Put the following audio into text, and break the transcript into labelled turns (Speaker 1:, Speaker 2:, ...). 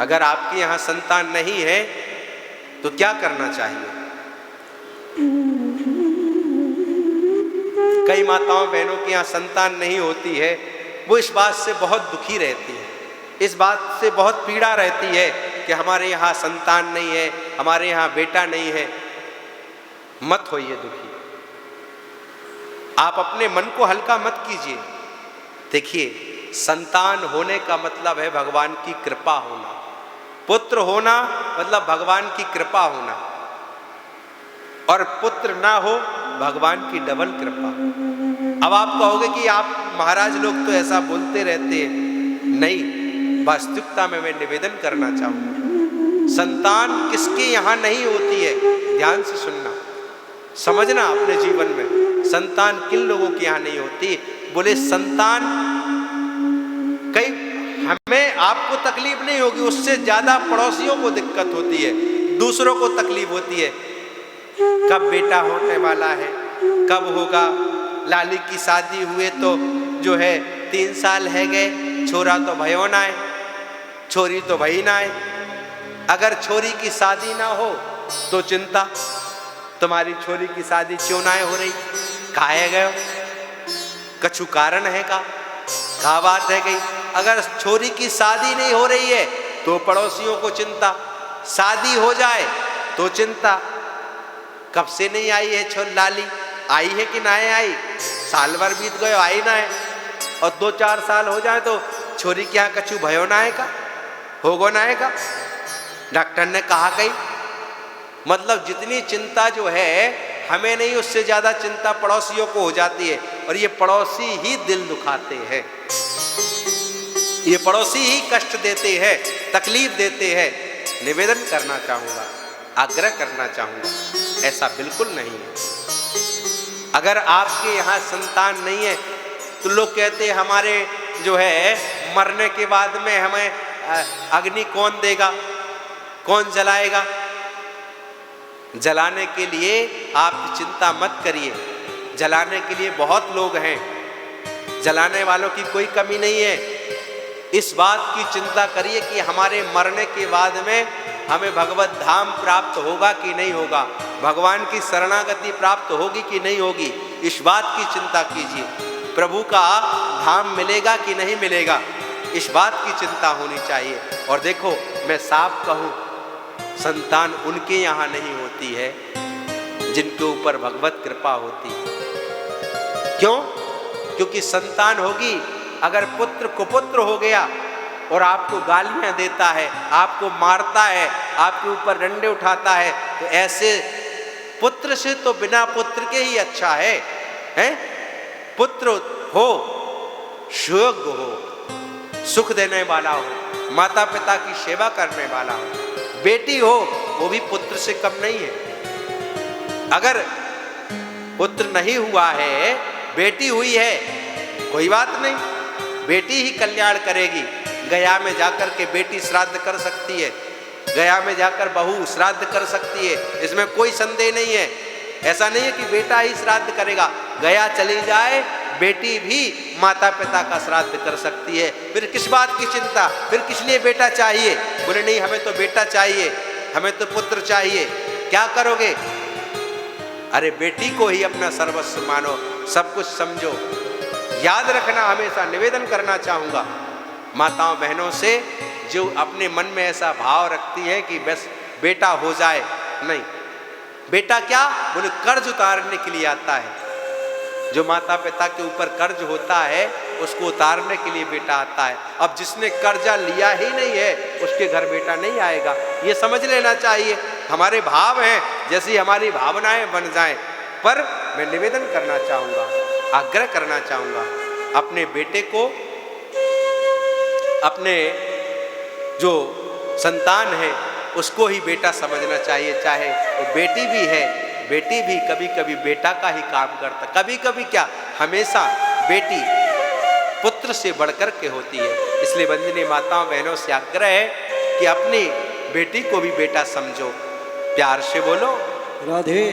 Speaker 1: अगर आपके यहाँ संतान नहीं है तो क्या करना चाहिए? कई माताओं बहनों के यहाँ संतान नहीं होती है, वो इस बात से बहुत दुखी रहती है, इस बात से बहुत पीड़ा रहती है कि हमारे यहाँ संतान नहीं है, हमारे यहाँ बेटा नहीं है। मत होइए दुखी, आप अपने मन को हल्का मत कीजिए। देखिए, संतान होने का मतलब है भगवान की कृपा होना, पुत्र होना मतलब भगवान की कृपा होना, और पुत्र ना हो भगवान की डबल कृपा। अब आप कहोगे कि आप महाराज लोग तो ऐसा बोलते रहते हैं। नहीं, वास्तविकता में मैं निवेदन करना चाहूंगा, संतान किसके यहाँ नहीं होती है, ध्यान से सुनना, समझना अपने जीवन में, संतान किन लोगों के यहाँ नहीं होती। बोले संतान, कई हमें आपको तकलीफ नहीं होगी, उससे ज्यादा पड़ोसियों को दिक्कत होती है, दूसरों को तकलीफ होती है। कब बेटा होने वाला है, कब होगा, लाली की शादी हुए तो जो है 3 साल है गए, छोरा तो भयो ना है, छोरी तो भई ना है। अगर छोरी की शादी ना हो तो चिंता, तुम्हारी छोरी की शादी क्यों ना हो रही, काहे गए, कछु कारण है का बात है गई। अगर छोरी की शादी नहीं हो रही है तो पड़ोसियों को चिंता, शादी हो जाए तो चिंता, कब से नहीं आई है छोर लाली, आई है कि ना आई, साल भर बीत गए आई ना है, और 2-4 साल हो जाए तो छोरी क्या कछु भयो ना है का, होगो ना है का, डॉक्टर ने कहा कहीं। मतलब जितनी चिंता जो है हमें नहीं, उससे ज्यादा चिंता पड़ोसियों को हो जाती है, और ये पड़ोसी ही दिल दुखाते हैं, ये पड़ोसी ही कष्ट देते हैं, तकलीफ देते हैं। निवेदन करना चाहूंगा, आग्रह करना चाहूंगा, ऐसा बिल्कुल नहीं है। अगर आपके यहाँ संतान नहीं है तो लोग कहते हैं हमारे जो है मरने के बाद में हमें अग्नि कौन देगा, कौन जलाएगा। जलाने के लिए आप चिंता मत करिए, जलाने के लिए बहुत लोग हैं, जलाने वालों की कोई कमी नहीं है। इस बात की चिंता करिए कि हमारे मरने के बाद में हमें भगवत धाम प्राप्त होगा कि नहीं होगा, भगवान की शरणागति प्राप्त होगी कि नहीं होगी, इस बात की चिंता कीजिए। प्रभु का धाम मिलेगा कि नहीं मिलेगा, इस बात की चिंता होनी चाहिए। और देखो, मैं साफ कहूँ, संतान उनके यहाँ नहीं होती है जिनके ऊपर भगवत कृपा होती है। क्यों? क्योंकि संतान होगी, अगर पुत्र कुपुत्र हो गया और आपको गालियां देता है, आपको मारता है, आपके ऊपर डंडे उठाता है, तो ऐसे पुत्र से तो बिना पुत्र के ही अच्छा है, हैं? पुत्र हो, सुयोग्य हो, सुख देने वाला हो, माता पिता की सेवा करने वाला हो, बेटी हो वो भी पुत्र से कम नहीं है। अगर पुत्र नहीं हुआ है, बेटी हुई है, कोई बात नहीं, बेटी ही कल्याण करेगी। गया में जाकर के बेटी श्राद्ध कर सकती है, गया में जाकर बहू श्राद्ध कर सकती है, इसमें कोई संदेह नहीं है। ऐसा नहीं है कि बेटा ही श्राद्ध करेगा, गया चली जाए बेटी भी माता पिता का श्राद्ध कर सकती है। फिर किस बात की चिंता, फिर किस लिए बेटा चाहिए? बोले नहीं, हमें तो बेटा चाहिए, हमें तो पुत्र चाहिए। क्या करोगे? अरे बेटी को ही अपना सर्वस्व मानो, सब कुछ समझो। याद रखना, हमेशा निवेदन करना चाहूंगा माताओं बहनों से जो अपने मन में ऐसा भाव रखती है कि बस बेटा हो जाए, नहीं, बेटा क्या, बोले कर्ज उतारने के लिए आता है। जो माता पिता के ऊपर कर्ज होता है उसको उतारने के लिए बेटा आता है। अब जिसने कर्जा लिया ही नहीं है उसके घर बेटा नहीं आएगा, ये समझ लेना चाहिए। हमारे भाव हैं, जैसी हमारी भावनाएं बन जाएं। पर मैं निवेदन करना चाहूँगा, आग्रह करना चाहूँगा, अपने बेटे को, अपने जो संतान है उसको ही बेटा समझना चाहिए। चाहे वो बेटी भी है, बेटी भी कभी कभी बेटा का ही काम करता, कभी कभी क्या, हमेशा बेटी पुत्र से बढ़कर के होती है। इसलिए वंदनीय माताओं बहनों से आग्रह है कि अपनी बेटी को भी बेटा समझो, प्यार से बोलो राधे।